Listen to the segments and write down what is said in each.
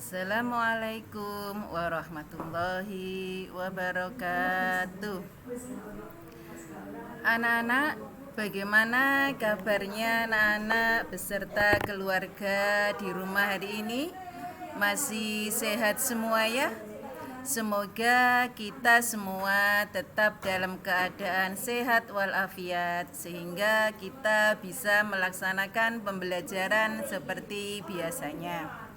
Assalamualaikum warahmatullahi wabarakatuh. Anak-anak, bagaimana kabarnya anak-anak beserta keluarga di rumah hari ini? Masih sehat semua ya? Semoga kita semua tetap dalam keadaan sehat walafiat sehingga kita bisa melaksanakan pembelajaran seperti biasanya.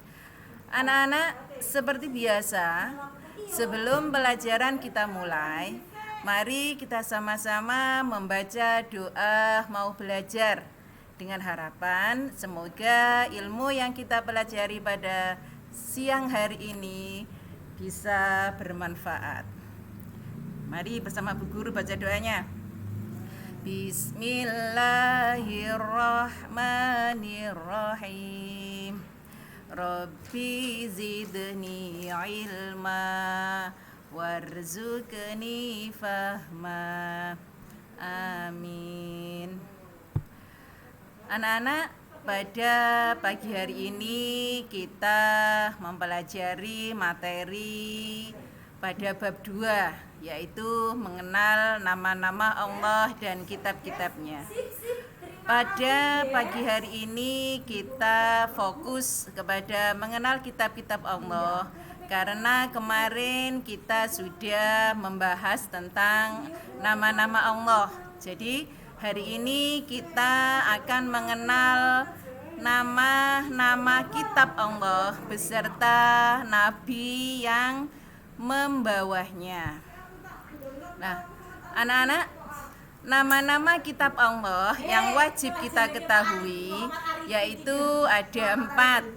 Anak-anak, seperti biasa, sebelum pelajaran kita mulai, mari kita sama-sama membaca doa mau belajar dengan harapan semoga ilmu yang kita pelajari pada siang hari ini bisa bermanfaat. Mari bersama Bu Guru baca doanya. Bismillahirrahmanirrahim. Rabbi zidni ilma warzuqni fahma. Amin. Anak-anak, pada pagi hari ini kita mempelajari materi pada bab 2, yaitu mengenal nama-nama Allah dan kitab-kitabnya. Pada pagi hari ini kita fokus kepada mengenal kitab-kitab Allah karena kemarin kita sudah membahas tentang nama-nama Allah. Jadi hari ini kita akan mengenal nama-nama kitab Allah beserta nabi yang membawanya. Nah, anak-anak, nama-nama kitab Allah yang wajib kita ketahui yaitu ada 4.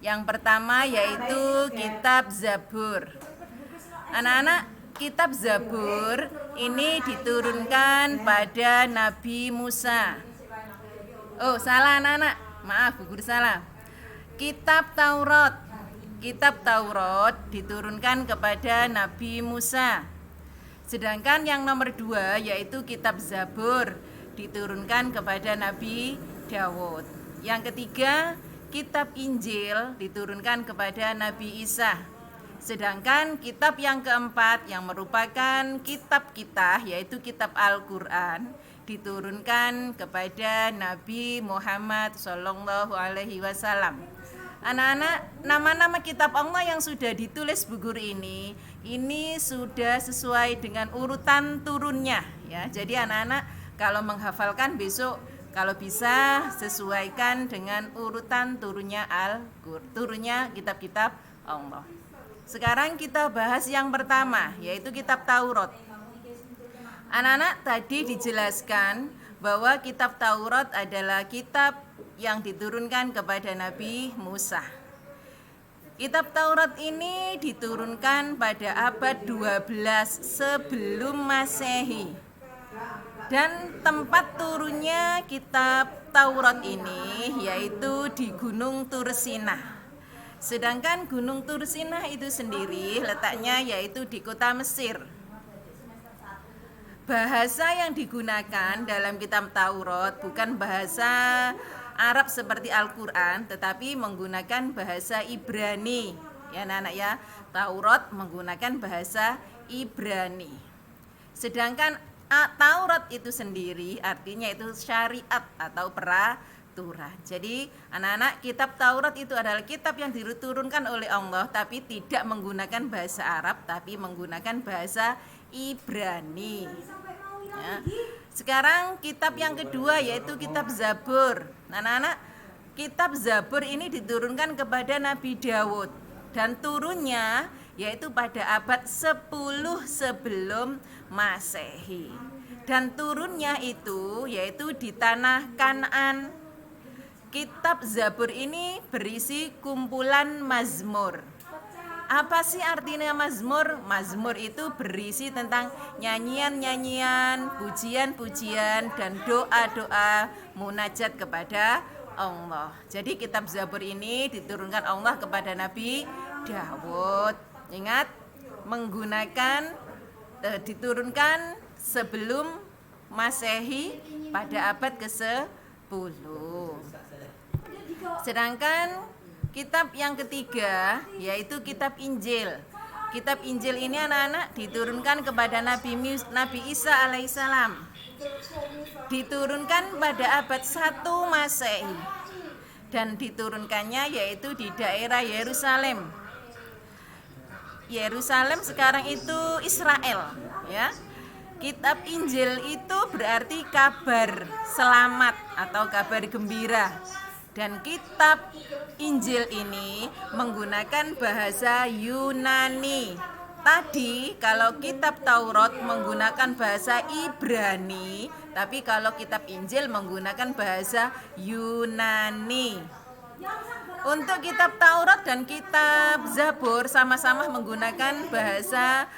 Yang pertama yaitu kitab Zabur. Anak-anak, kitab Zabur ini diturunkan pada Nabi Musa. Oh, salah anak-anak. Maaf, Bu Guru salah. Kitab Taurat. Kitab Taurat diturunkan kepada Nabi Musa. Sedangkan yang nomor 2 yaitu kitab Zabur diturunkan kepada Nabi Dawud. Yang ketiga, kitab Injil diturunkan kepada Nabi Isa. Sedangkan kitab yang keempat yang merupakan kitab kita yaitu kitab Al-Quran diturunkan kepada Nabi Muhammad SAW. Anak-anak, nama-nama kitab Allah yang sudah ditulis Bu Guru ini sudah sesuai dengan urutan turunnya ya. Jadi anak-anak kalau menghafalkan besok kalau bisa sesuaikan dengan urutan turunnya turunnya kitab-kitab Allah. Sekarang kita bahas yang pertama yaitu kitab Taurat. Anak-anak, tadi dijelaskan bahwa kitab Taurat adalah kitab yang diturunkan kepada Nabi Musa. Kitab Taurat ini diturunkan pada abad 12 sebelum Masehi. Dan tempat turunnya kitab Taurat ini yaitu di Gunung Tursinah. Sedangkan Gunung Tursinah itu sendiri letaknya yaitu di kota Mesir. Bahasa yang digunakan dalam kitab Taurat bukan bahasa Arab seperti Al-Quran, tetapi menggunakan bahasa Ibrani. Ya anak-anak ya, Taurat menggunakan bahasa Ibrani. Sedangkan Taurat itu sendiri artinya itu syariat atau peraturan. Jadi anak-anak, kitab Taurat itu adalah kitab yang diturunkan oleh Allah tapi tidak menggunakan bahasa Arab, tapi menggunakan bahasa Ibrani. Ya. Sekarang kitab yang kedua yaitu kitab Zabur. Anak-anak, kitab Zabur ini diturunkan kepada Nabi Dawud dan turunnya yaitu pada abad 10 sebelum Masehi. Dan turunnya itu yaitu di tanah Kanaan. Kitab Zabur ini berisi kumpulan mazmur. Apa sih artinya mazmur? Mazmur itu berisi tentang nyanyian-nyanyian, pujian-pujian, dan doa-doa munajat kepada Allah. Jadi kitab Zabur ini diturunkan Allah kepada Nabi Dawud. Ingat, diturunkan sebelum Masehi pada abad ke-10. Sedangkan kitab yang ketiga yaitu kitab Injil. Kitab Injil ini anak-anak diturunkan kepada Nabi Isa alaihissalam. Diturunkan pada abad 1 Masehi. Dan diturunkannya yaitu di daerah Yerusalem. Yerusalem sekarang itu Israel, ya. Kitab Injil itu berarti kabar selamat atau kabar gembira. Dan kitab Injil ini menggunakan bahasa Yunani. Tadi kalau kitab Taurat menggunakan bahasa Ibrani, tapi kalau kitab Injil menggunakan bahasa Yunani. Untuk kitab Taurat dan kitab Zabur sama-sama menggunakan bahasa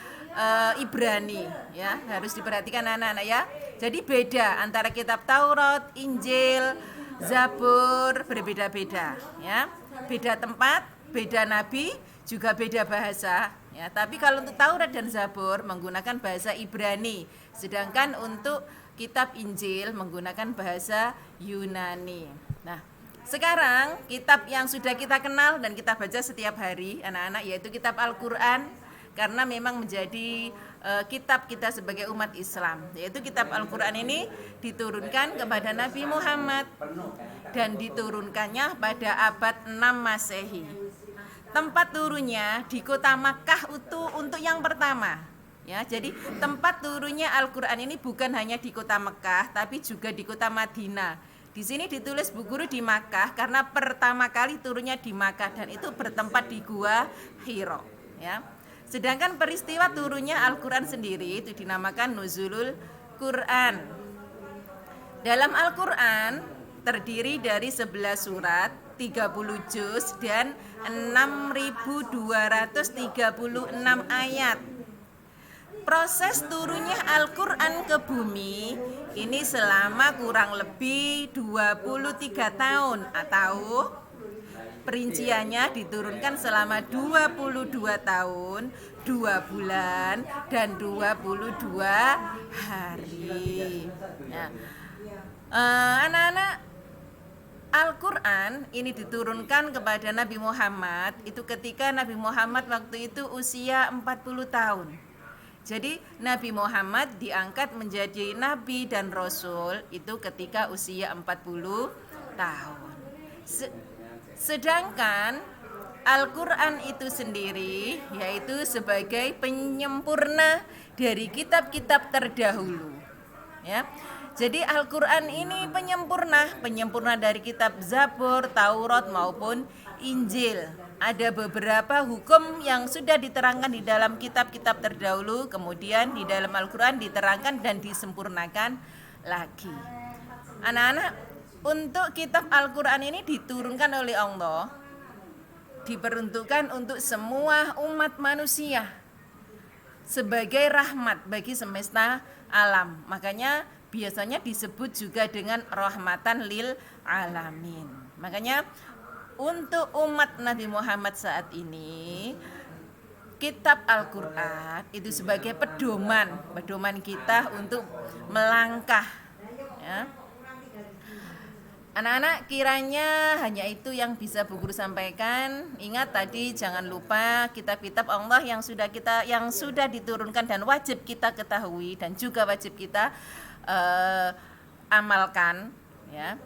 Ibrani, ya. Harus diperhatikan anak-anak ya. Jadi beda antara kitab Taurat, Injil, Zabur berbeda-beda, ya. Beda tempat, beda nabi, juga beda bahasa, ya. Tapi kalau untuk Taurat dan Zabur menggunakan bahasa Ibrani, sedangkan untuk kitab Injil menggunakan bahasa Yunani. Nah, sekarang kitab yang sudah kita kenal dan kita baca setiap hari anak-anak yaitu kitab Al-Qur'an, karena memang menjadi kitab kita sebagai umat Islam. Yaitu kitab Al-Qur'an ini diturunkan kepada Nabi Muhammad dan diturunkannya pada abad 6 Masehi. Tempat turunnya di kota Makkah untuk yang pertama. Ya, jadi tempat turunnya Al-Qur'an ini bukan hanya di kota Mekah tapi juga di kota Madinah. Di sini ditulis Bu Guru di Makkah karena pertama kali turunnya di Makkah dan itu bertempat di Gua Hira, ya. Sedangkan peristiwa turunnya Al-Qur'an sendiri itu dinamakan Nuzulul Qur'an. Dalam Al-Qur'an terdiri dari 11 surat, 30 juz dan 6.236 ayat. Proses turunnya Al-Qur'an ke bumi ini selama kurang lebih 23 tahun atau perinciannya diturunkan selama 22 tahun, 2 bulan dan 22 hari. Nah, anak-anak, Al-Qur'an ini diturunkan kepada Nabi Muhammad itu ketika Nabi Muhammad waktu itu usia 40 tahun. Jadi Nabi Muhammad diangkat menjadi nabi dan rasul itu ketika usia 40 tahun. Sedangkan Al-Qur'an itu sendiri yaitu sebagai penyempurna dari kitab-kitab terdahulu, ya. Jadi Al-Qur'an ini penyempurna dari kitab Zabur, Taurat maupun Injil. Ada beberapa hukum yang sudah diterangkan di dalam kitab-kitab terdahulu, kemudian di dalam Al-Qur'an diterangkan dan disempurnakan lagi. Anak-anak, untuk kitab Al-Qur'an ini diturunkan oleh Allah, diperuntukkan untuk semua umat manusia sebagai rahmat bagi semesta alam. Makanya biasanya disebut juga dengan rahmatan lil alamin. Makanya untuk umat Nabi Muhammad saat ini kitab Al-Qur'an itu sebagai pedoman kita untuk melangkah, ya. Anak-anak, kiranya hanya itu yang bisa Bu Guru sampaikan. Ingat tadi jangan lupa kitab-kitab Allah yang sudah diturunkan dan wajib kita ketahui dan juga wajib kita amalkan, ya.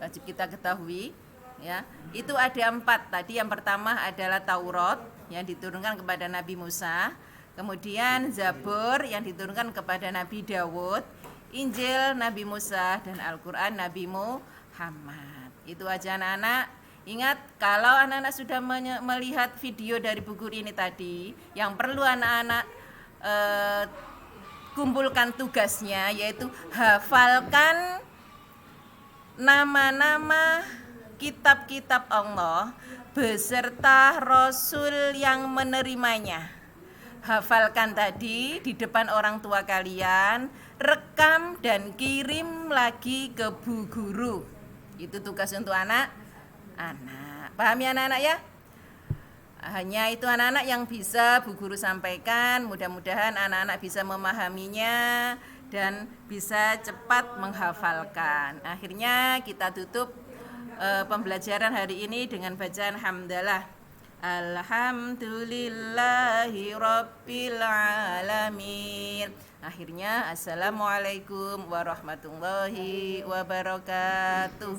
Wajib kita ketahui, ya. Itu ada 4 tadi. Yang pertama adalah Taurat yang diturunkan kepada Nabi Musa, kemudian Zabur yang diturunkan kepada Nabi Dawud, Injil Nabi Musa dan Al-Qur'an Nabi Muhammad. Itu aja anak-anak. Ingat, kalau anak-anak sudah melihat video dari Bu Guru ini tadi, yang perlu anak-anak kumpulkan tugasnya yaitu hafalkan nama-nama kitab-kitab Allah beserta Rasul yang menerimanya. Hafalkan tadi di depan orang tua kalian, rekam dan kirim lagi ke Bu Guru. Itu tugas untuk anak-anak. Paham ya anak-anak ya? Hanya itu anak-anak yang bisa Bu Guru sampaikan. Mudah-mudahan anak-anak bisa memahaminya dan bisa cepat menghafalkan. Akhirnya kita tutup pembelajaran hari ini dengan bacaan hamdalah. Alhamdulillahi Rabbil Alamin. Akhirnya, Assalamualaikum warahmatullahi wabarakatuh.